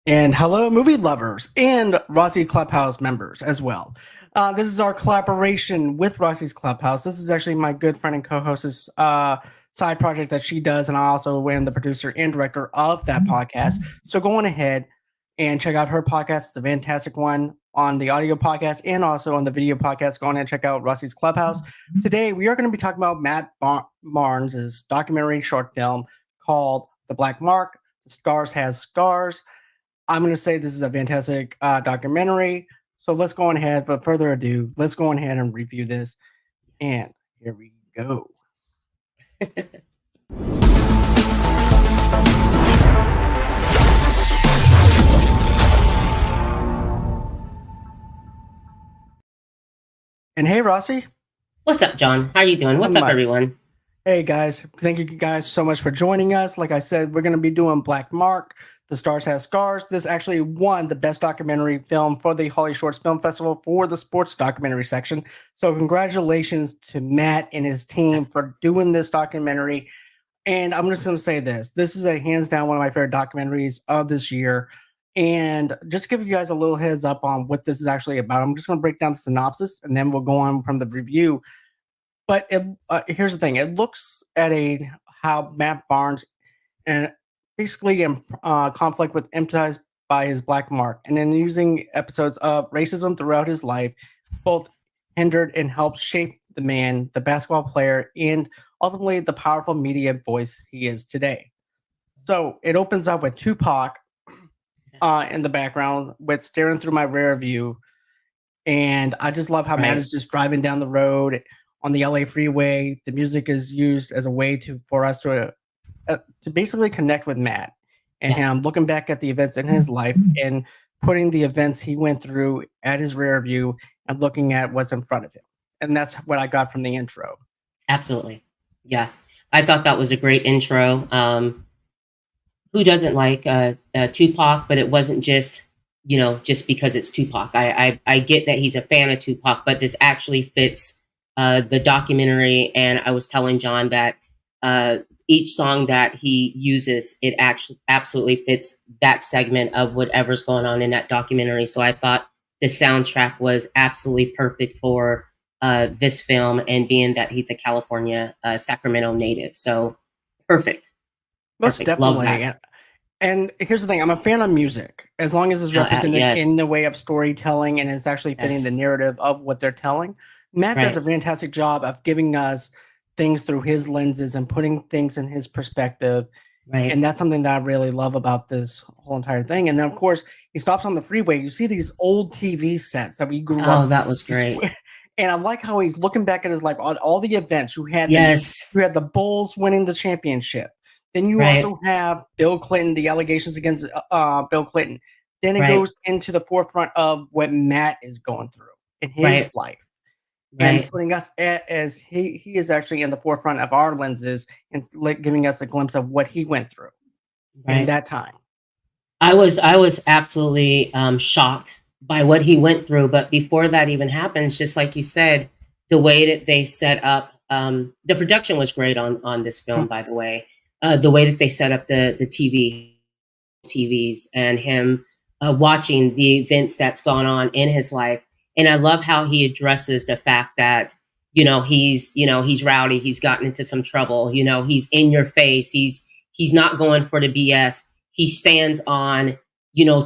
And hello, movie lovers and Rossie Clubhouse members as well. This is our collaboration with Rossie's Clubhouse. This is actually my good friend and co-host's side project that she does, and I also am the producer and director of that podcast. So go on ahead and check out her podcast. It's a fantastic one on the audio podcast and also on the video podcast. Go on and check out Rossie's Clubhouse. Today, we are going to be talking about Matt Barnes' documentary short film called The Black Mark, The Scars Has Scars. I'm going to say this is a fantastic documentary. So let's go on ahead. Without further ado, let's go on ahead and review this. And here we go. And hey, Rossie. What's up, John? How are you doing? What's up, everyone? Hey, guys. Thank you guys so much for joining us. Like I said, we're going to be doing Black Mark, The Stars Has Scars. This actually won the Best Documentary Film for the Holly Shorts Film Festival for the sports documentary section. So congratulations to Matt and his team for doing this documentary. And I'm just going to say this. This is a hands down one of my favorite documentaries of this year. And just to give you guys a little heads up on what this is actually about, I'm just going to break down the synopsis and then we'll go on from the review. But here's the thing. It looks at how Matt Barnes and basically in conflict with emphasized by his black mark, and then using episodes of racism throughout his life, both hindered and helped shape the man, the basketball player, and ultimately the powerful media voice he is today. So it opens up with Tupac in the background with Staring Through My Rear View. And I just love how Matt is just driving down the road on the LA freeway. The music is used as a way for us to basically connect with Matt and him looking back at the events in his life and putting the events he went through at his rear view and looking at what's in front of him. And that's what I got from the intro. Absolutely. Yeah. I thought that was a great intro. Who doesn't like Tupac, but it wasn't just because it's Tupac. I get that he's a fan of Tupac, but this actually fits the documentary. And I was telling John that each song that he uses, it actually absolutely fits that segment of whatever's going on in that documentary. So I thought the soundtrack was absolutely perfect for this film, and being that he's a California, Sacramento native. So perfect. Most definitely. And here's the thing. I'm a fan of music. As long as it's represented in the way of storytelling and it's actually fitting the narrative of what they're telling. Matt does a fantastic job of giving us things through his lenses and putting things in his perspective. And that's something that I really love about this whole entire thing. And then, of course, he stops on the freeway. You see these old TV sets that we grew up. Oh, that was great. And I like how he's looking back at his life on all the events. You had you had the Bulls winning the championship. Then you also have Bill Clinton, the allegations against Bill Clinton. Then it goes into the forefront of what Matt is going through in his life. And putting us as he is actually in the forefront of our lenses and giving us a glimpse of what he went through in that time. I was absolutely shocked by what he went through. But before that even happens, just like you said, the way that they set up, the production was great on this film, by the way. The way that they set up the TVs and him watching the events that's gone on in his life. And I love how he addresses the fact that, he's rowdy. He's gotten into some trouble. He's in your face. He's not going for the BS. He stands on,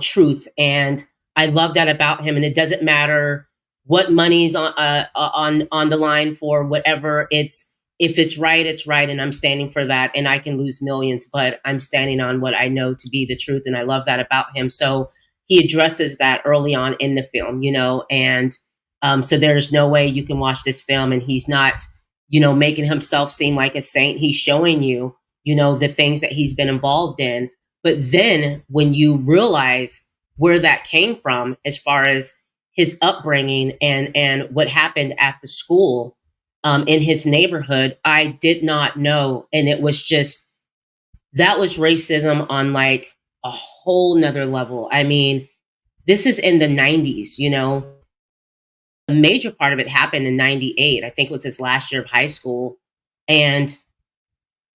truth. And I love that about him. And it doesn't matter what money's on the line for whatever. If it's right, it's right. And I'm standing for that. And I can lose millions, but I'm standing on what I know to be the truth. And I love that about him. So he addresses that early on in the film, and so there's no way you can watch this film and he's not, making himself seem like a saint. He's showing you, the things that he's been involved in. But then when you realize where that came from, as far as his upbringing and what happened at the school in his neighborhood, I did not know. And it was just, that was racism on like a whole nother level. I mean, this is in the 90s, a major part of it happened in 98. I think it was his last year of high school. And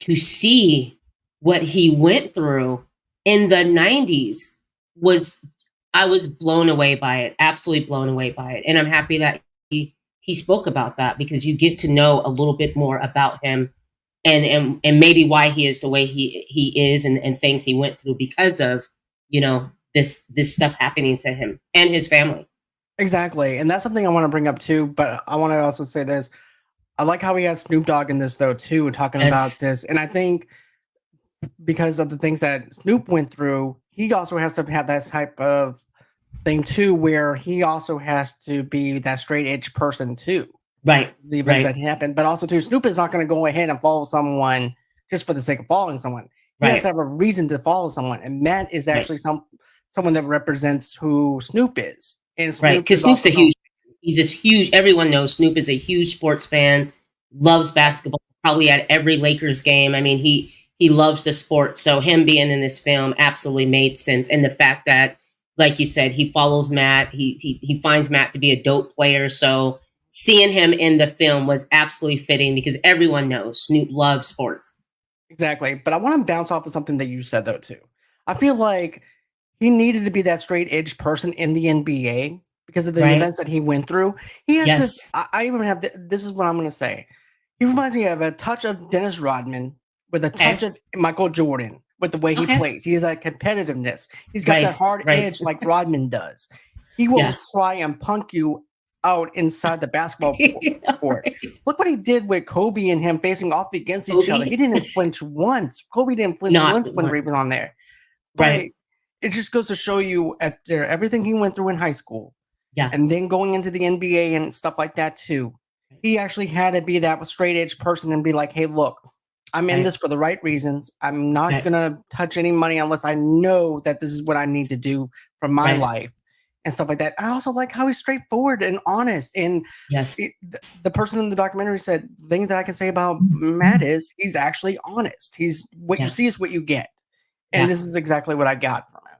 to see what he went through in the 90s, was I was blown away by it, absolutely blown away by it. And I'm happy that he spoke about that, because you get to know a little bit more about him, and maybe why he is the way he is, and things he went through because of, this stuff happening to him and his family. Exactly. And that's something I want to bring up too. But I want to also say this. I like how he has Snoop Dogg in this though too, talking about Yes. this. And I think because of the things that Snoop went through, he also has to have that type of thing too, where he also has to be that straight edge person too. Right. The events Right. that happen, but also too, Snoop is not going to go ahead and follow someone just for the sake of following someone. He has to Right. have a reason to follow someone, and Matt is Right. actually someone that represents who Snoop is, and Right. Snoop Because is Snoop's also a known. huge. He's this huge. Everyone knows Snoop is a huge sports fan. Loves basketball. Probably at every Lakers game. I mean, he loves the sport. So him being in this film absolutely made sense. And the fact that, like you said, he follows Matt. He finds Matt to be a dope player. So seeing him in the film was absolutely fitting, because everyone knows Snoop loves sports. Exactly. But I want to bounce off of something that you said though too. I feel like he needed to be that straight edge person in the NBA because of the Right. events that he went through. He has this. Yes. I even have. This is what I'm going to say. He reminds me of a touch of Dennis Rodman with a touch Okay. of Michael Jordan with the way he Okay. plays. He has that competitiveness. He's got Right. that hard Right. edge like Rodman does. He will Yeah. try and punk you out inside the basketball court. Right. Look what he did with Kobe and him facing off against each other. Kobe. He didn't flinch once. Kobe didn't flinch Not once when once. Ray was on there. But Right. it just goes to show you, after everything he went through in high school Yeah. and then going into the NBA and stuff like that too, he actually had to be that straight edge person and be like, hey, look, I'm in Right. this for the right reasons. I'm not Right. going to touch any money unless I know that this is what I need to do for my Right. life and stuff like that. I also like how he's straightforward and honest. And Yes. the person in the documentary said, the thing that I can say about Matt is he's actually honest. He's what you Yeah. see is what you get. And Yeah. this is exactly what I got from it.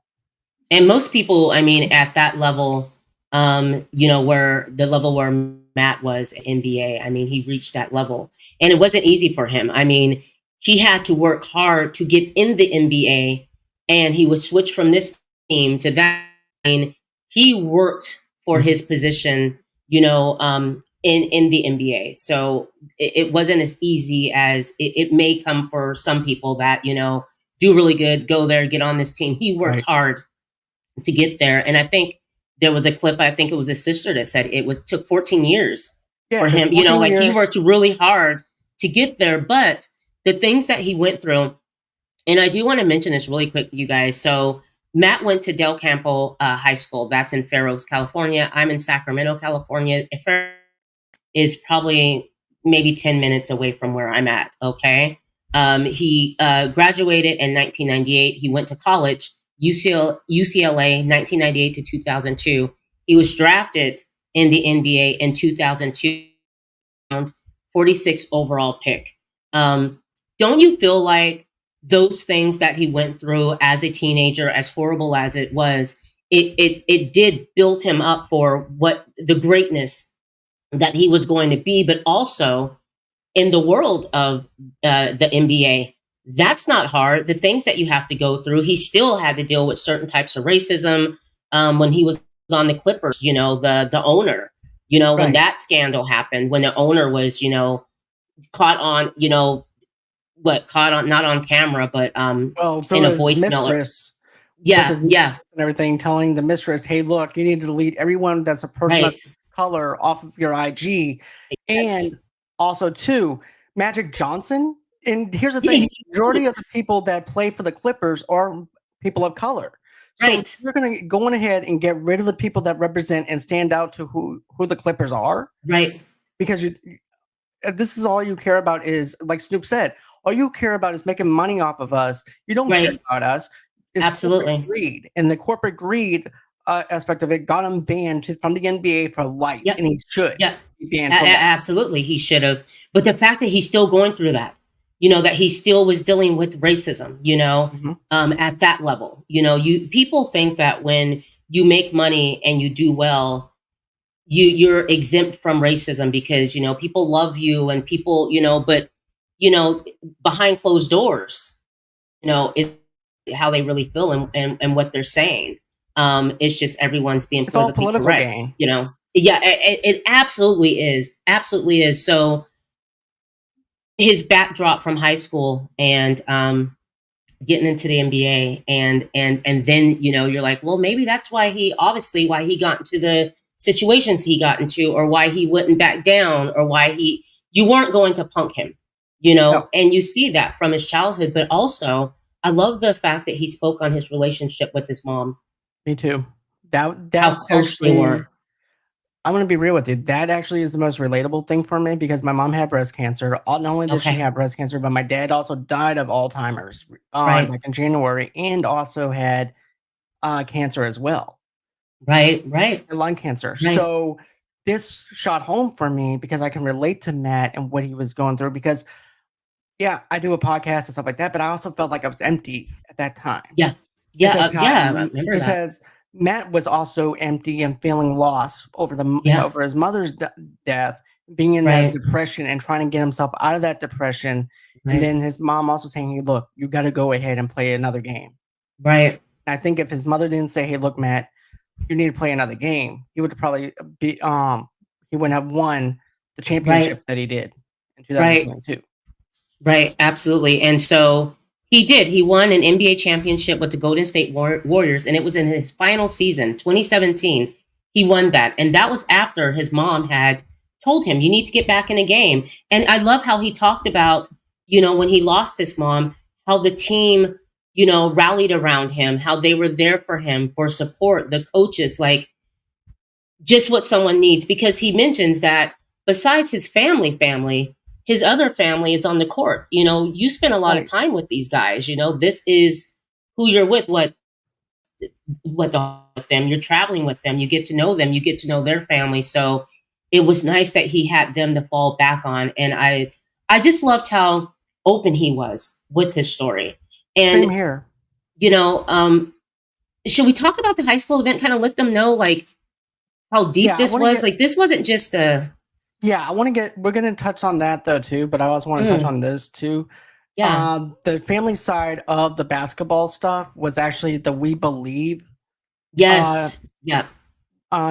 And most people, I mean, at that level, where the level where Matt was at NBA, I mean, he reached that level, and it wasn't easy for him. I mean, he had to work hard to get in the NBA, and he was switched from this team to that. I mean, he worked for his position, in the NBA. So it wasn't as easy as it may come for some people that, do really good, go there, get on this team. He worked Right. hard to get there. And I think there was a clip, I think it was his sister that said took 14 years Yeah, for it took him, 14 like he years. worked really hard to get there. But the things that he went through, and I do want to mention this really quick, you guys. So Matt went to Del Campo High School. That's in Fair Oaks, California. I'm in Sacramento, California. Fair is probably maybe 10 minutes away from where I'm at. Okay. He graduated in 1998. He went to college, UCLA, 1998 to 2002. He was drafted in the NBA in 2002, 46 overall pick. Don't you feel like those things that he went through as a teenager, as horrible as it was, it did build him up for what the greatness that he was going to be, but also in the world of the NBA, that's not hard. The things that you have to go through, he still had to deal with certain types of racism when he was on the Clippers. The owner. When Right. that scandal happened, when the owner was, caught on, caught on, not on camera, but Well, in through a his voicemail. mistress, with Yeah, his yeah, and everything, telling the mistress, "Hey, look, you need to delete everyone that's a person of right. color off of your IG," Yes, and also too, Magic Johnson. And here's the thing: majority of the exactly. people that play for the Clippers are people of color. So Right, you're going to go on ahead and get rid of the people that represent and stand out to who the Clippers are, right. because this is all you care about is, like Snoop said, all you care about is making money off of us. You don't care Right. about us. It's corporate Absolutely. greed, and the corporate greed aspect of it got him banned from the NBA for life, Yep. and he should Yep. be banned for life. Absolutely, he should have. But the fact that he's still going through that, that he still was dealing with racism, Mhm. at that level. You people think that when you make money and you do well, you're exempt from racism because people love you and people, but you know behind closed doors, it's how they really feel and what they're saying. It's just everyone's being It's all politically political correct, gain. you know? Yeah, it absolutely is. Absolutely is. So his backdrop from high school and getting into the NBA and then you're like, well, maybe that's why he got into the situations he got into, or why he wouldn't back down, or why you weren't going to punk him, No, and you see that from his childhood. But also, I love the fact that he spoke on his relationship with his mom, me too. how That close they actually, were. I'm gonna be real with you. That actually is the most relatable thing for me because my mom had breast cancer. Not only did she Okay. have breast cancer, but my dad also died of Alzheimer's Right. back in January, and also had cancer as well, Right. Right. lung cancer. Right. So this shot home for me because I can relate to Matt and what he was going through. Because yeah, I do a podcast and stuff like that, but I also felt like I was empty at that time. Yeah. Just Yeah. as how Yeah. I remember just that. as Matt was also empty and feeling lost over Yeah. over his mother's death, being in a Right. depression and trying to get himself out of that depression, and Right. then his mom also saying, "Hey, look, you got to go ahead and play another game." Right. And I think if his mother didn't say, "Hey, look, Matt, you need to play another game," he would probably be he wouldn't have won the Right. championship that he did in Right. 2022. Right, absolutely. And so he did. He won an NBA championship with the Golden State Warriors, and it was in his final season, 2017. He won that. And that was after his mom had told him, you need to get back in the game. And I love how he talked about, when he lost his mom, how the team, rallied around him, how they were there for him for support, the coaches, like just what someone needs. Because he mentions that besides his family, his other family is on the court. You spend a lot of Right. time with these guys. This is who you're with. With them, you're traveling with them. You get to know them. You get to know their family. So it was nice that he had them to fall back on. And I just loved how open he was with his story. Same And here. you know, um, should we talk about the high school event? Kind of let them know like how deep Yeah, I this want to was. get Like this wasn't just a Yeah, I want to get. We're going to touch on that though too, but I also want to touch mm, on this too. yeah. The family side of the basketball stuff was actually the We Believe uh, Yes. Yeah.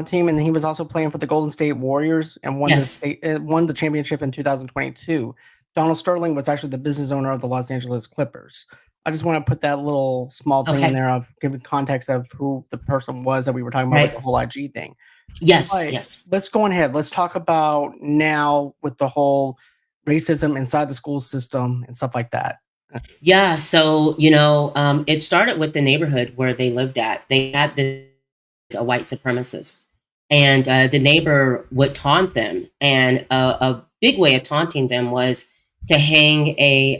team, and he was also playing for the Golden State Warriors and Yes. won the championship in 2022. Donald Sterling was actually the business owner of the Los Angeles Clippers. I just want to put that little small thing in Okay. there of giving context of who the person was that we were talking about with Right. the whole IG thing. Yes. But Yes. let's go on ahead. Let's talk about now with the whole racism inside the school system and stuff like that. Yeah. So, it started with the neighborhood where they lived at. They had a white supremacist, and the neighbor would taunt them. And a big way of taunting them was to hang a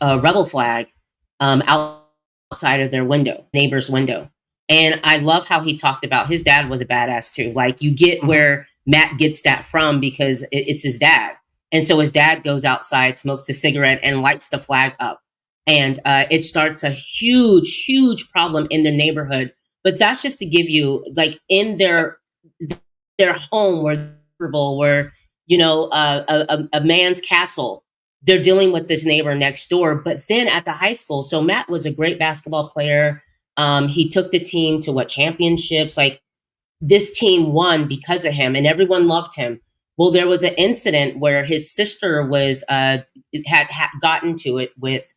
rebel flag outside of their window, neighbor's window. And I love how he talked about his dad was a badass too. Like you get Mhm. where Matt gets that from because it's his dad. And so his dad goes outside, smokes a cigarette, and lights the flag up. And it starts a huge, huge problem in the neighborhood. But that's just to give you, like, in their home where a man's castle, they're dealing with this neighbor next door. But then at the high school, so Matt was a great basketball player. He took the team to what championships? Like this team won because of him, and everyone loved him. Well, there was an incident where his sister was had gotten to it with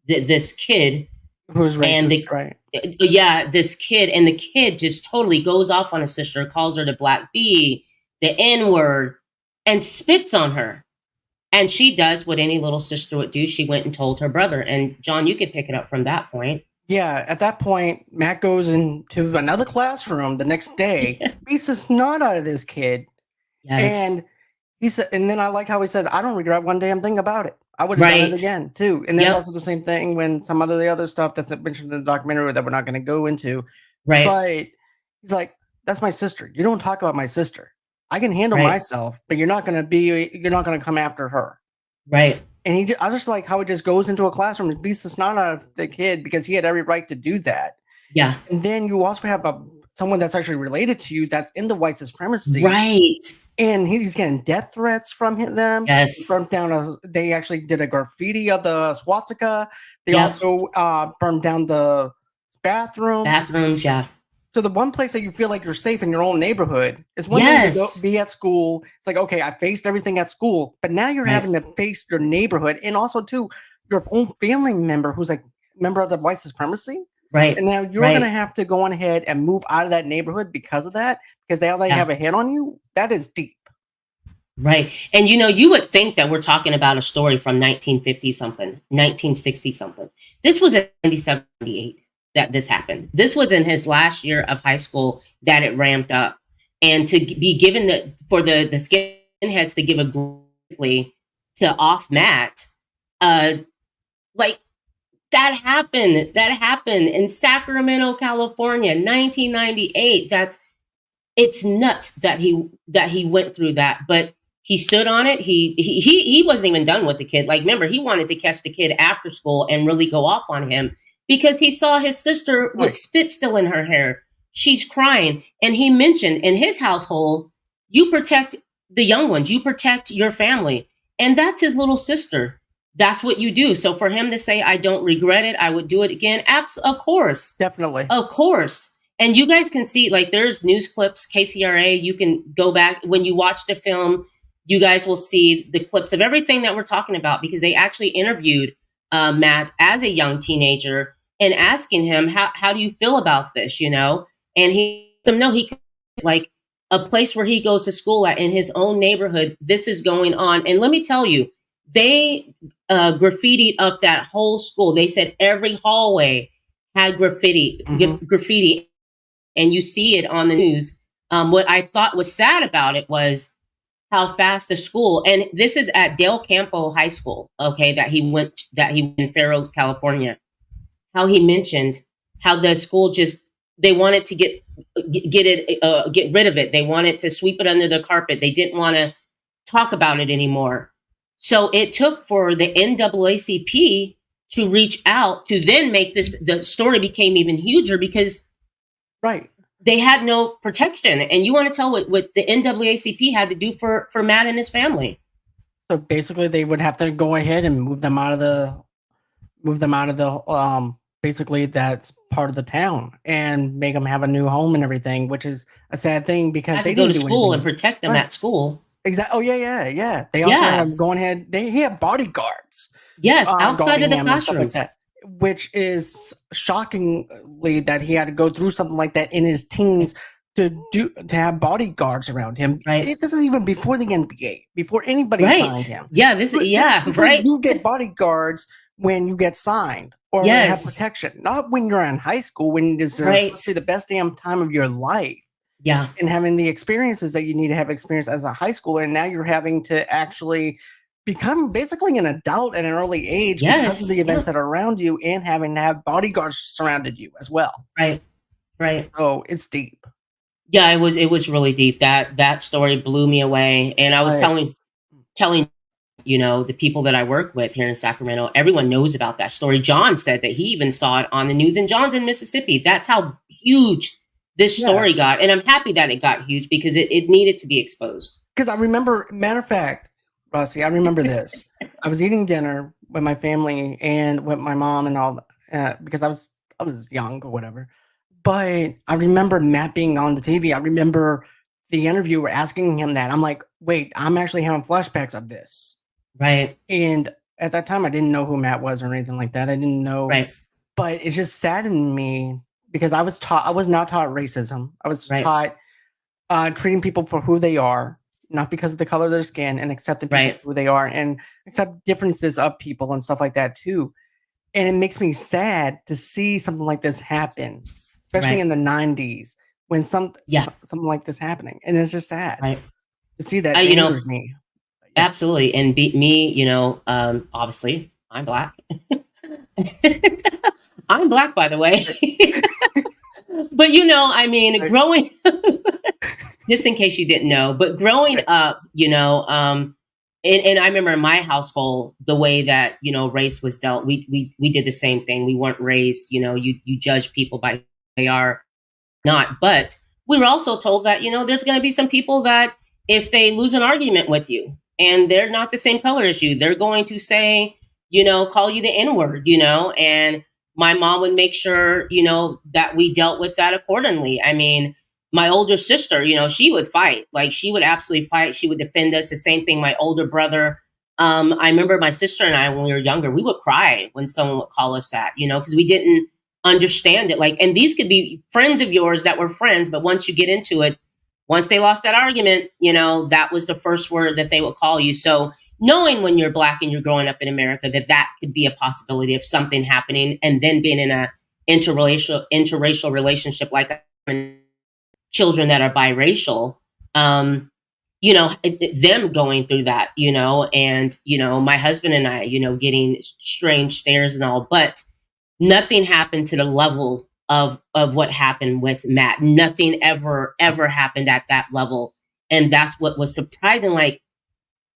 this kid, Who's and racist, right? this kid, and the kid just totally goes off on his sister, calls her the black bee, the N word, and spits on her. And she does what any little sister would do. She went and told her brother. And John, you could pick it up from that point. Yeah, at that point, Matt goes into another classroom the next day, beats the snot out of this kid, Yes. and he said, and then I like how he said, "I don't regret one damn thing about it. I would have done it Right. again too." And that's Yep. also the same thing when some of the other stuff that's mentioned in the documentary that we're not going to go into. Right. But he's like, "That's my sister. You don't talk about my sister. I can handle Right. myself, but you're not going to come after her." Right. And I just like how he just goes into a classroom and beats the snot out of the kid because he had every right to do that. Yeah. And then you also have someone that's actually related to you that's in the white supremacy, Right. and he's getting death threats from them. Yes. They actually did a graffiti of the swastika. They Yep. also burned down the bathroom. Bathrooms. Yeah. So the one place that you feel like you're safe in your own neighborhood, is one thing to go Yes. be at school. It's like, okay, I faced everything at school, but now you're Right. having to face your neighborhood, and also too your own family member who's like member of the white supremacy. Right. And now you're going to Right. have to go on ahead and move out of that neighborhood because of that, because they Yeah. have a hit on you. That is deep. Right. And you would think that we're talking about a story from 1950 something, 1960 something. This was in 1978 that this happened. This was in his last year of high school that it ramped up. And to be given for the skinheads to give a glee to off Matt, like that happened in Sacramento, California, 1998. It's nuts that he went through that, but he stood on it. He wasn't even done with the kid. Like, remember, he wanted to catch the kid after school and really go off on him because he saw his sister with spit still in her hair. She's crying. And he mentioned in his household, you protect the young ones, you protect your family. And that's his little sister. That's what you do. So for him to say, I don't regret it, I would do it again. Of course. Definitely. Of course. And you guys can see, like, there's news clips, KCRA. You can go back when you watch the film. You guys will see the clips of everything that we're talking about because they actually interviewed Matt as a young teenager and asking him, how do you feel about this, And he let them know he could, like, a place where he goes to school at in his own neighborhood. This is going on. And let me tell you, they graffitied up that whole school. They said every hallway had graffiti. And you see it on the news. What I thought was sad about it was how fast the school, and this is at Del Campo High School, okay, that he went in Fair Oaks, California. How he mentioned how the school they wanted to get rid of it. They wanted to sweep it under the carpet. They didn't want to talk about it anymore. So it took for the NAACP to reach out to then make the story became even huger because they had no protection. And you want to tell what the NAACP had to do for Matt and his family. So basically they would have to go ahead and move them out of the basically that's part of the town and make them have a new home and everything, which is a sad thing because they go didn't to do school anything. And protect them at school. Exactly. Oh yeah. They also had them going ahead. He had bodyguards. Yes, outside of the classrooms. Like that, which is shockingly that he had to go through something like that in his teens to have bodyguards around him. Right. This is even before the NBA, before anybody signed him. Yeah, this right. You get bodyguards when you get signed or have protection, not when you're in high school when it's supposed to be the best damn time of your life. Yeah. And having the experiences that you need to have experience as a high schooler. And now you're having to actually become basically an adult at an early age because of the events that are around you and having to have bodyguards surrounded you as well. Right. Oh, it's deep. Yeah, it was really deep. That story blew me away. And I was telling, the people that I work with here in Sacramento, everyone knows about that story. John said that he even saw it on the news, and John's in Mississippi. That's how huge this story got. And I'm happy that it got huge because it needed to be exposed. Because I remember, matter of fact, Rossie, I remember this. I was eating dinner with my family and with my mom and all because I was young or whatever. But I remember Matt being on the TV. I remember the interviewer asking him that. I'm like, wait, I'm actually having flashbacks of this. Right. And at that time, I didn't know who Matt was or anything like that. I didn't know. Right. But it just saddened me because I was not taught racism. I was taught treating people for who they are, not because of the color of their skin, and accepting people for who they are and accept differences of people and stuff like that too. And it makes me sad to see something like this happen, especially in the 90s when something like this happening. And it's just sad to see that. Angers me. Absolutely. And me, obviously I'm Black. I'm Black, by the way. But, growing, just in case you didn't know, but growing up, and I remember in my household, the way that, race was dealt, we did the same thing. We weren't raised, you judge people by who they are. not. But we were also told that, there's going to be some people that if they lose an argument with you and they're not the same color as you, they're going to say, call you the N word, and my mom would make sure, that we dealt with that accordingly. I mean, my older sister, she would fight. Like, she would absolutely fight. She would defend us. The same thing, my older brother. I remember my sister and I, when we were younger, we would cry when someone would call us that, because we didn't understand it. Like, and these could be friends of yours that were friends, but once you get into it, once they lost that argument, that was the first word that they would call you. So knowing when you're Black and you're growing up in America, that could be a possibility of something happening, and then being in a interracial relationship, like children that are biracial, them going through that, and, my husband and I, getting strange stares and all, but nothing happened to the level of what happened with Matt. Nothing ever happened at that level. And that's what was surprising. Like,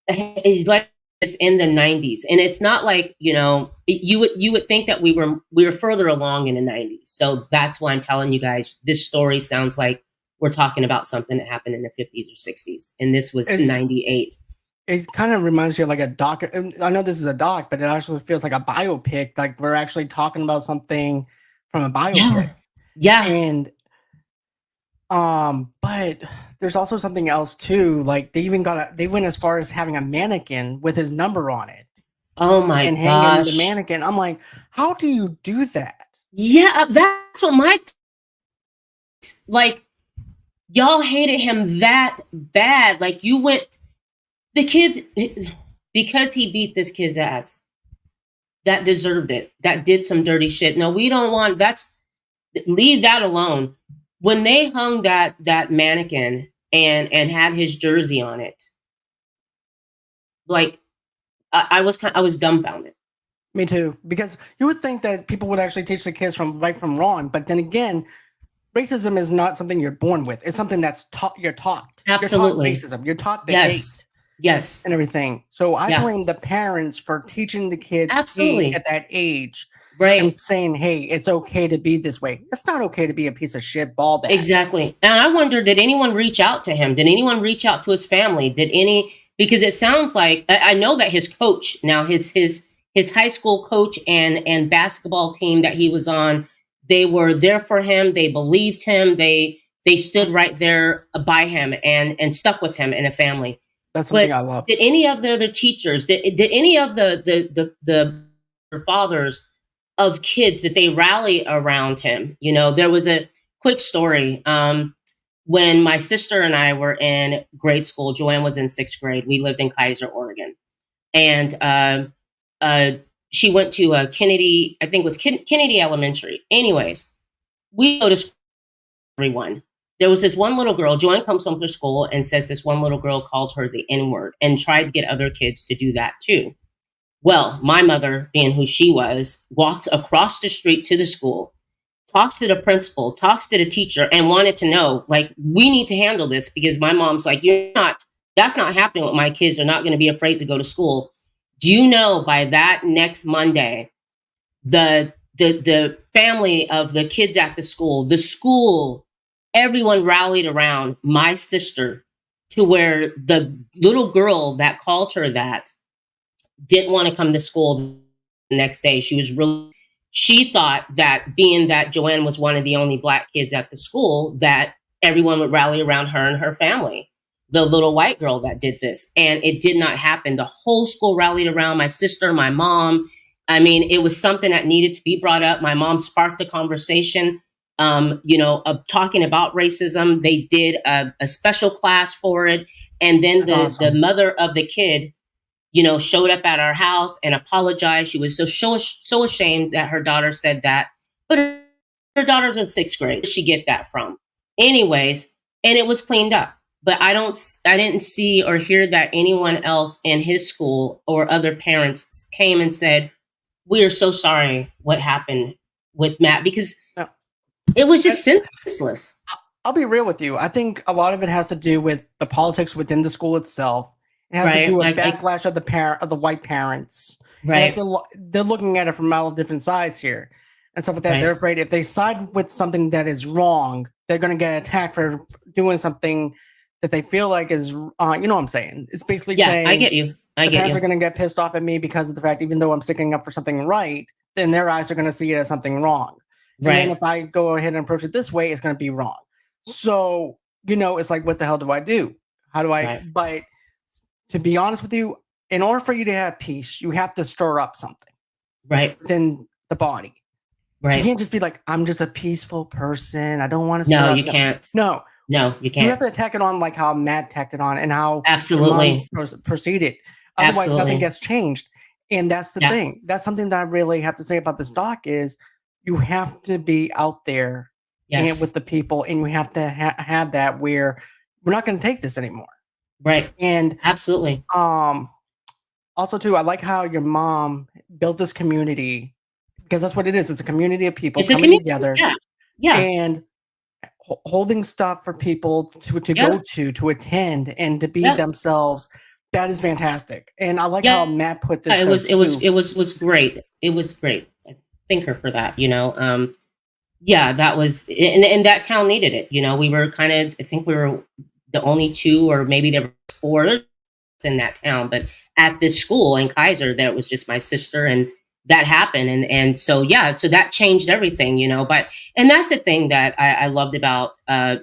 it's like this in the 90s. And it's not like, you would think that we were further along in the 90s. So that's why I'm telling you guys, this story sounds like we're talking about something that happened in the 50s or 60s. And this was 98. It kind of reminds you of like a doc. I know this is a doc, but it actually feels like a biopic. Like, we're actually talking about something from a biopic. Yeah. And but there's also something else too. Like, they went as far as having a mannequin with his number on it. Oh my and gosh. hanging the mannequin. I'm like, how do you do that? Yeah, that's what like, y'all hated him that bad. Like, the kids, because he beat this kid's ass, that deserved it. That did some dirty shit. No, we don't want, leave that alone. When they hung that mannequin and had his jersey on it, like, I was dumbfounded. Me too, because you would think that people would actually teach the kids from right from wrong, but then again, racism is not something you're born with. It's something that's taught. You're taught. Absolutely. You're taught racism. You're taught the hate. Yes. And everything. So I blame the parents for teaching the kids hate at that age. Right. And saying, hey, it's okay to be this way. It's not okay to be a piece of shit ball bag. Exactly. And I wonder, did anyone reach out to him? Did anyone reach out to his family? Because it sounds like, I know that his coach, now his high school coach and basketball team that he was on, they were there for him. They believed him. They stood right there by him and stuck with him in a family. That's something I love. Did any of the other teachers, did any of the fathers of kids, that they rally around him? There was a quick story. When my sister and I were in grade school, Joanne was in 6th grade. We lived in Kaiser, Oregon. And she went to Kennedy, I think it was Kennedy Elementary. Anyways, we noticed everyone. There was this one little girl, Joanne comes home from school and says this one little girl called her the N-word and tried to get other kids to do that too. Well, my mother, being who she was, walks across the street to the school, talks to the principal, talks to the teacher, and wanted to know, like, we need to handle this, because my mom's like, that's not happening with my kids. They're not going to be afraid to go to school. Do you know, by that next Monday, the family of the kids at the school, everyone rallied around my sister, to where the little girl that called her that didn't want to come to school the next day. She thought that, being that Joanne was one of the only Black kids at the school, that everyone would rally around her and her family, the little white girl that did this. And it did not happen. The whole school rallied around my sister, my mom. I mean, it was something that needed to be brought up. My mom sparked the conversation, of talking about racism. They did a special class for it. And then the mother of the kid, showed up at our house and apologized. She was so ashamed that her daughter said that. But her daughter's in 6th grade. Where did she get that from? Anyways, and it was cleaned up. But I didn't see or hear that anyone else in his school or other parents came and said, we are so sorry what happened with Matt, because it was just senseless. I'll be real with you. I think a lot of it has to do with the politics within the school itself. It has to do with backlash of the white parents. Right. They're looking at it from all different sides here and stuff like that. Right. They're afraid if they side with something that is wrong, they're going to get attacked for doing something that they feel like is, you know what I'm saying? It's basically Yeah, I saying get you. I the get parents are you. going to get pissed off at me because of the fact, even though I'm sticking up for something right, then their eyes are going to see it as something wrong. And then Right. if I go ahead and approach it this way, it's going to be wrong. So, you know, it's like, what the hell do I do? How do I, Right. but to be honest with you, in order for you to have peace, you have to stir up something Right. within the body. You Right. can't just be like, I'm just a peaceful person. I don't want to No, stir up. you can't. No, No, you you have can't. to attack it on like how Matt attacked it on and how your mom Absolutely. proceeded. Otherwise, nothing Absolutely. gets changed. And that's the Yeah. thing. That's something that I really have to say about this doc is you have to be out there and Yes. with the people, and you have to have that where we're not going to take this anymore. Right. And Absolutely. also too, I like how your mom built this community because that's what it is. It's a community of people It's a coming community. together Yeah. Yeah. and holding stuff for people to Yeah. go to attend and to be Yeah. themselves. That is fantastic. And I like how Yeah. Matt put this It there was it was too. it was was great. It was great. I thank her for that, you know. Yeah, that was, and that town needed it. You know, we were kind of, I think we were the only two, or maybe there were four in that town, but at this school in Kaiser, that was just my sister, and that happened, and so yeah, so that changed everything, you know. But and that's the thing that I loved about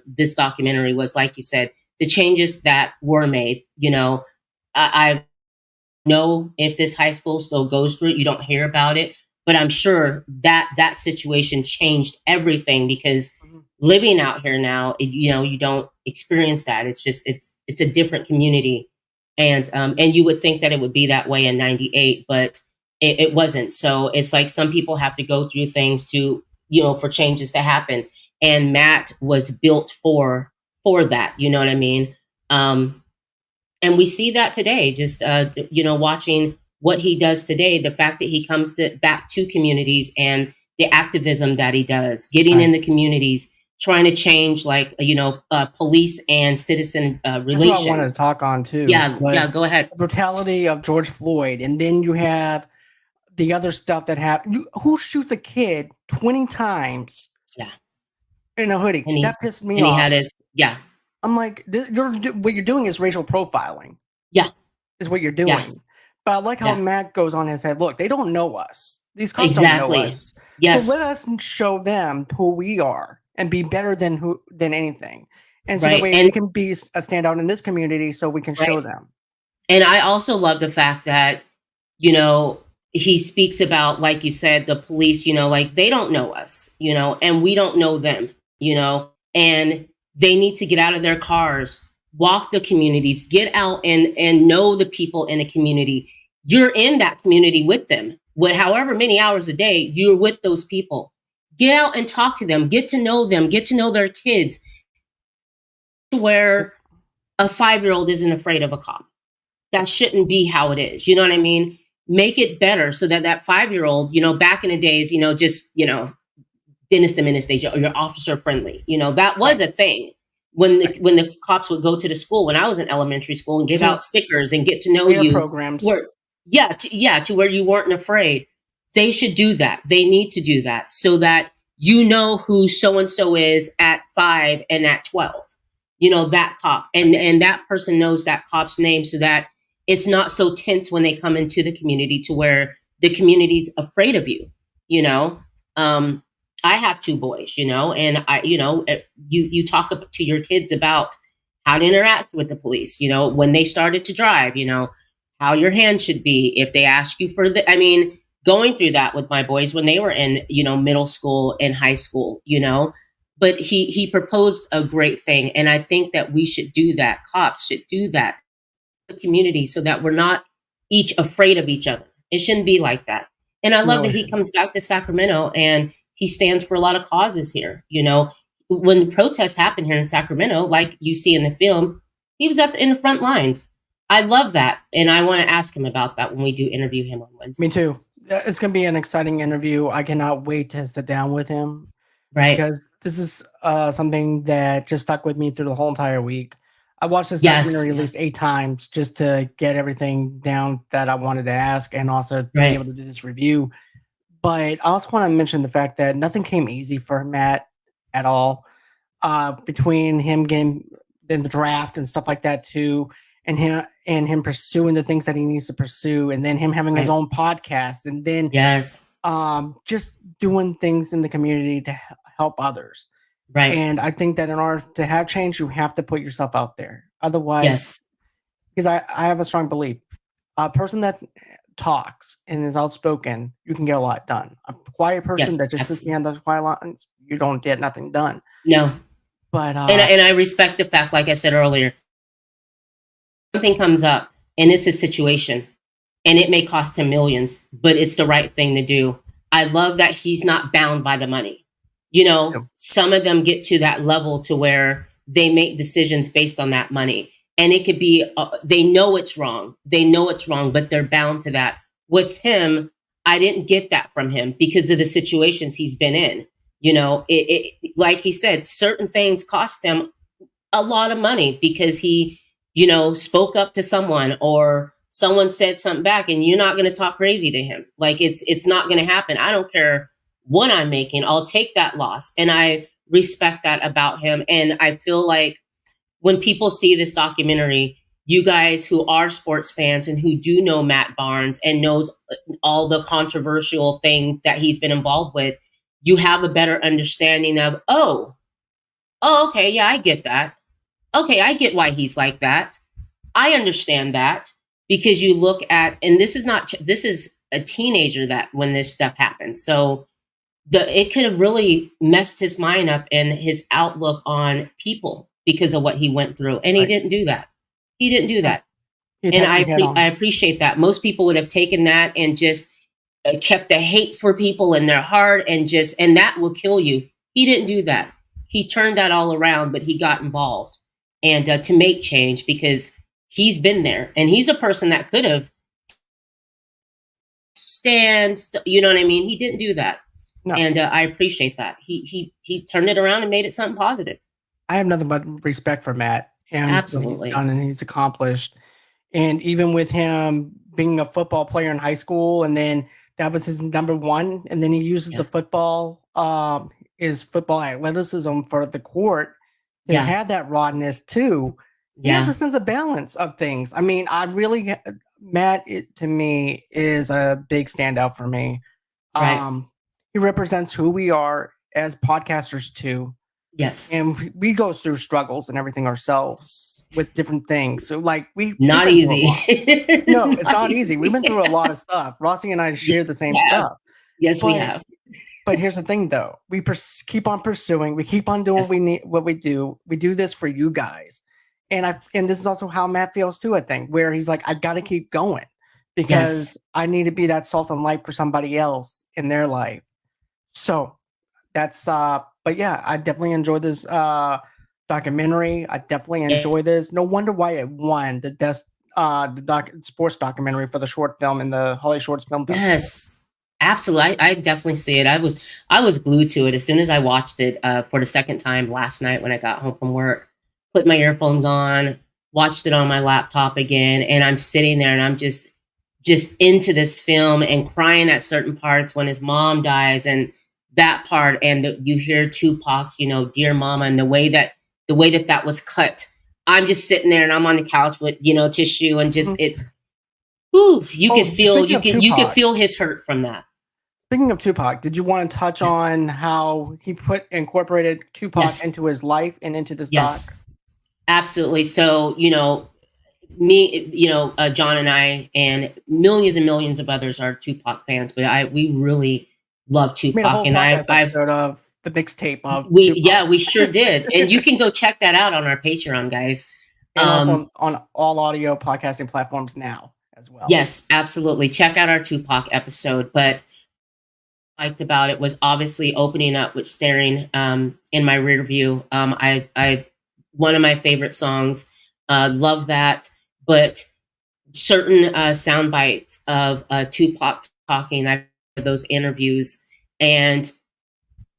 this documentary was, like you said, the changes that were made. You know, I know if this high school still goes through it, you don't hear about it, but I'm sure that that situation changed everything because Mhm. living out here now, you know, you don't experience that. It's just it's a different community, and you would think that it would be that way in '98, but it wasn't. So it's like some people have to go through things to, you know, for changes to happen, and Matt was built for that. You know what I mean? Um, and we see that today, just you know, watching what he does today, the fact that he comes back to communities and the activism that he does, getting in Right. the communities, trying to change, like, you know, police and citizen That's what I wanted to relations. talk on too, Yeah, yeah, was go ahead. the brutality of George Floyd. And then you have the other stuff that happened. Who shoots a kid 20 times Yeah, in a hoodie? and That pissed me he off. had it. Yeah, I'm like, what you're doing is racial profiling. yeah, Is what you're yeah, doing. But I like how yeah, Matt goes on and said, "Look, they don't know us. These cops don't know exactly. us. So let Yes, us show them who we are and be better than anything. And so that right, way and we can be a standout in this community so we can right. show them." And I also love the fact that, you know, he speaks about, like you said, the police, you know, like they don't know us, you know, and we don't know them, you know, and they need to get out of their cars, walk the communities, get out and know the people in a community. You're in that community with them. With however many hours a day, you're with those people. Get out and talk to them, get to know their kids, where a 5-year old isn't afraid of a cop. That shouldn't be how it is. You know what I mean? Make it better so that that 5-year old, you know, back in the days, you know, just, you know, Dennis the Menace stage, you're officer friendly. You know, that was Right. a thing Right. when the cops would go to the school when I was in elementary school and Me give too. out stickers and get to know Later you. programs. Where, yeah, yeah, to where you weren't afraid. They should do that. They need to do that so that you know who so and so is at 5 and at 12. You know, that cop, and that person knows that cop's name, so that it's not so tense when they come into the community to where the community's afraid of you. You know, um, I have two boys, you know, and you know, you talk to your kids about how to interact with the police, you know, when they started to drive, you know, how your hand should be if they ask you for the, I mean, going through that with my boys when they were in, you know, middle school and high school, you know, but he proposed a great thing, and I think that we should do that. Cops should do that, the community, so that we're not each afraid of each other. It shouldn't be like that. And I love No, that it he shouldn't. comes back to Sacramento and he stands for a lot of causes here. You know, when the protests happened here in Sacramento, like you see in the film, he was in the front lines. I love that. And I want to ask him about that when we do interview him on Me Wednesday. too. It's going to be an exciting interview. I cannot wait to sit down with him Right. because this is something that just stuck with me through the whole entire week. I watched this Yes. documentary at Yeah. least 8 times just to get everything down that I wanted to ask and also to be Right. able to do this review. But I also want to mention the fact that nothing came easy for Matt at all. between him getting in the draft and stuff like that too, and him pursuing the things that he needs to pursue, and then him having his Right. own podcast, and then Yes. just doing things in the community to help others. Right. And I think that in order to have change, you have to put yourself out there. Otherwise, Yes. because I have a strong belief, a person that talks and is outspoken, you can get a lot done. A quiet person Yes. that just sits Absolutely. behind those quiet lines, you don't get nothing done. No. But And I respect the fact, like I said earlier, something comes up and it's a situation and it may cost him millions, but it's the right thing to do. I love that he's not bound by the money. You know, you some of them get to that level to where they make decisions based on that money. And it could be, they know it's wrong. They know it's wrong, but they're bound to that. With him, I didn't get that from him because of the situations he's been in. You know, like he said, certain things cost him a lot of money because he, you know, spoke up to someone or someone said something back, and you're not going to talk crazy to him. Like it's not going to happen. I don't care what I'm making. I'll take that loss. And I respect that about him. And I feel like when people see this documentary, you guys who are sports fans and who do know Matt Barnes and knows all the controversial things that he's been involved with, you have a better understanding of, oh, okay, yeah, I get that. Okay, I get why he's like that. I understand that because you look at, and this is not, this is a teenager that when this stuff happens. So it could have really messed his mind up and his outlook on people because of what he went through. And he right. didn't do that. He didn't do No, that. you And attacked me head I on. appreciate that. Most people would have taken that and just kept the hate for people in their heart and that will kill you. He didn't do that. He turned that all around, but he got involved and to make change because he's been there and he's a person that could have you know what I mean? He didn't do that. No, And I appreciate that. He turned it around and made it something positive. I have nothing but respect for Matt and what he's Absolutely. done and he's accomplished. And even with him being a football player in high school, and then that was his number one, and then he uses Yeah. the his football athleticism for the court to Yeah. have that rawness too. He has Yeah. a sense of balance of things. I mean, Matt, to me, is a big standout for me. Right. He represents who we are as podcasters too. Yes. And we go through struggles and everything ourselves with different things. So like we've Not been through a easy. lot. No, it's not easy. We've been through a lot of stuff. Rossie and I share the same We have. stuff. Yes, we But have. but here's the thing though. We keep on pursuing. We keep on doing Yes. what we do. We do this for you guys. And this is also how Matt feels too, I think, where he's like, I gotta keep going because Yes. I need to be that salt and light for somebody else in their life. So that's but yeah, I definitely enjoyed this documentary. I definitely enjoy this. No wonder why it won the best sports documentary for the short film in the Holly Shorts Film Festival. Yes. Absolutely. I definitely see it. I was glued to it as soon as I watched it for the second time last night when I got home from work. Put my earphones on, watched it on my laptop again, and I'm sitting there and I'm just into this film and crying at certain parts when his mom dies and that part and you hear Tupac's, you know, Dear Mama, and the way that that was cut. I'm just sitting there and I'm on the couch with, you know, tissue and just it's whew, you Oh, could feel speaking you of can Tupac, feel his hurt from that. speaking of Tupac, did you want to touch Yes. on how he incorporated Tupac Yes. into his life and into this Yes. doc? Absolutely. So, you know, John and I and millions of others are Tupac fans, but we really love Made a Tupac, whole and podcast episode of the mixtape of Tupac. we sure did, and you can go check that out on our Patreon, guys. And also on all audio podcasting platforms now as well. Yes, absolutely. Check out our Tupac episode. But liked about it was obviously opening up with staring in my rear view. I one of my favorite songs. Love that. But certain sound bites of Tupac talking, I heard those interviews, and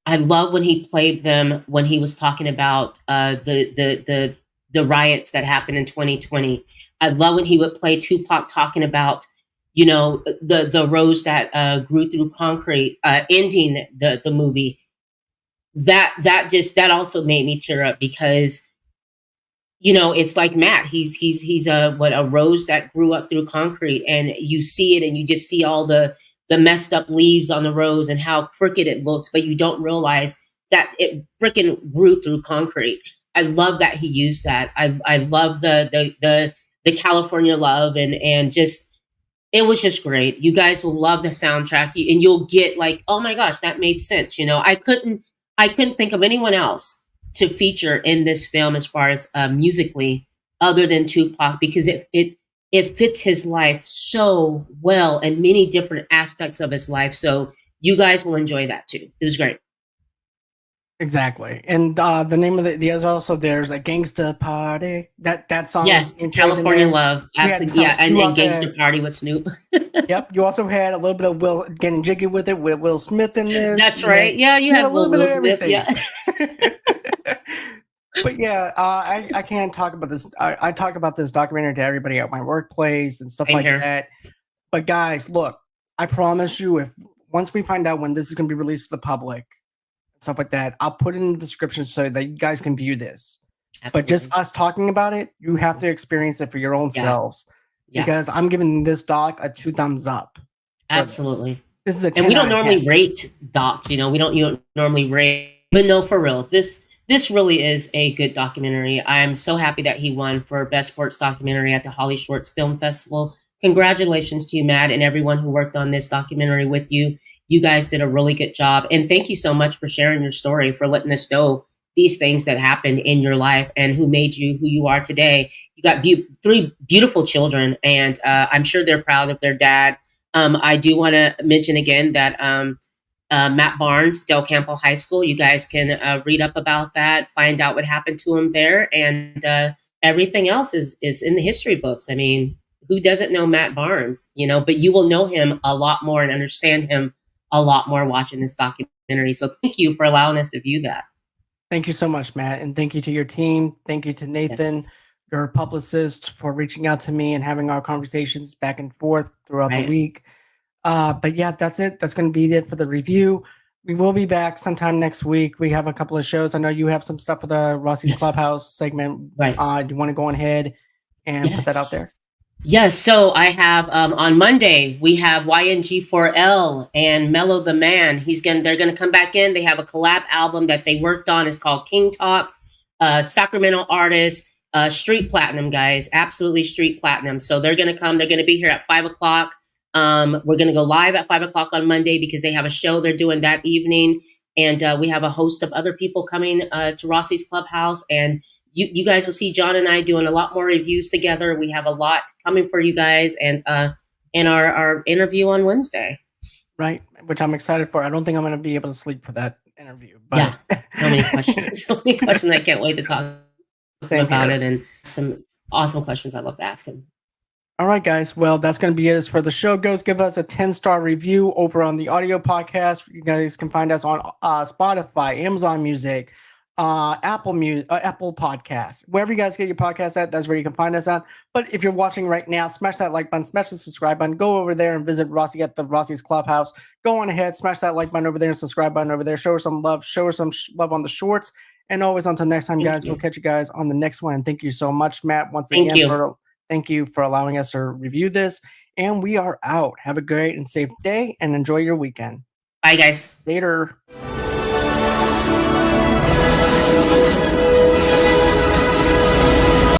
I love when he played them when he was talking about the riots that happened in 2020. I love when he would play Tupac talking about, you know, the rose that grew through concrete, ending the movie. that also made me tear up because you know, it's like Matt. He's a rose that grew up through concrete, and you see it, and you just see all the messed up leaves on the rose and how crooked it looks, but you don't realize that it freaking grew through concrete. I love that he used that. I love the California love, and just it was just great. You guys will love the soundtrack, and you'll get like, oh my gosh, that made sense. You know, I couldn't think of anyone else to feature in this film as far as musically other than Tupac because it fits his life so well and many different aspects of his life. So you guys will enjoy that too. It was great. Exactly. And the name of there's also there's a Gangsta Party. That song was Yes, being played in California there. Love, You had absolutely. some. Yeah, and, You and also Gangster had. Party with Snoop. Yep. You also had a little bit of Will getting jiggy with it with Will Smith in this. That's right. Yeah, you You had a had little Will bit of Will Smith. everything. Yeah, But yeah, I can't talk about this. I talk about this documentary to everybody at my workplace and stuff same like here. that. But guys, look, I promise you, if once we find out when this is going to be released to the public, stuff like that, I'll put it in the description so that you guys can view this. But just Absolutely. us talking about it, you have to experience it for your own Yeah, selves. yeah, Because I'm giving this doc a 2 thumbs up for this. absolutely. This is a And 10 we don't out of 10. normally rate docs, you know, you don't normally rate, but no, for real, this really is a good documentary. I'm so happy that he won for best sports documentary at the Holly Shorts Film Festival. Congratulations to you, Matt, and everyone who worked on this documentary with you. You guys did a really good job, and thank you so much for sharing your story, for letting us know these things that happened in your life and who made you who you are today. You got three beautiful children, and I'm sure they're proud of their dad. I do want to mention again that Matt Barnes, Del Campo High School, you guys can read up about that, find out what happened to him there, and everything else is in the history books. I mean, who doesn't know Matt Barnes? You know, but you will know him a lot more and understand him a lot more watching this documentary. So thank you for allowing us to view that. Thank you so much, Matt. And thank you to your team. Thank you to Yes, Nathan, your publicist, for reaching out to me and having our conversations back and forth throughout the right, week. But yeah, that's it. That's going to be it for the review. We will be back sometime next week. We have a couple of shows. I know you have some stuff for the Rossie's yes, Clubhouse segment. right, Do you want to go on ahead and put that out yes. there? Yes, so I have on Monday we have YNG4L and Mellow the Man. They're gonna come back in. They have a collab album that they worked on. It's called King Talk. Sacramento artist, street platinum guys, absolutely street platinum. So they're gonna come. They're gonna be here at 5 o'clock. We're gonna go live at 5 o'clock on Monday because they have a show they're doing that evening, and we have a host of other people coming to Rossie's Clubhouse and you guys will see John and I doing a lot more reviews together. We have a lot coming for you guys, and our interview on Wednesday. Right, which I'm excited for. I don't think I'm going to be able to sleep for that interview. Yeah, But so many questions, so many questions. I can't wait to talk to him same about here. it, and some awesome questions I'd love to ask him. All right, guys. Well, that's going to be it as for the show goes. Give us a 10-star review over on the audio podcast. You guys can find us on Spotify, Amazon Music, Apple Podcasts, wherever you guys get your podcasts at. That's where you can find us at. But if you're watching right now, smash that like button, smash the subscribe button. Go over there and visit Rossie at the Rossie's Clubhouse. Go on ahead, smash that like button over there and subscribe button over there. Show her some love. Show her some love on the shorts. And always until next time, Thank guys. you. We'll catch you guys on the next one. And thank you so much, Matt, once Thank again you. Thank you for allowing us to review this. And we are out. Have a great and safe day and enjoy your weekend. Bye, guys. Later.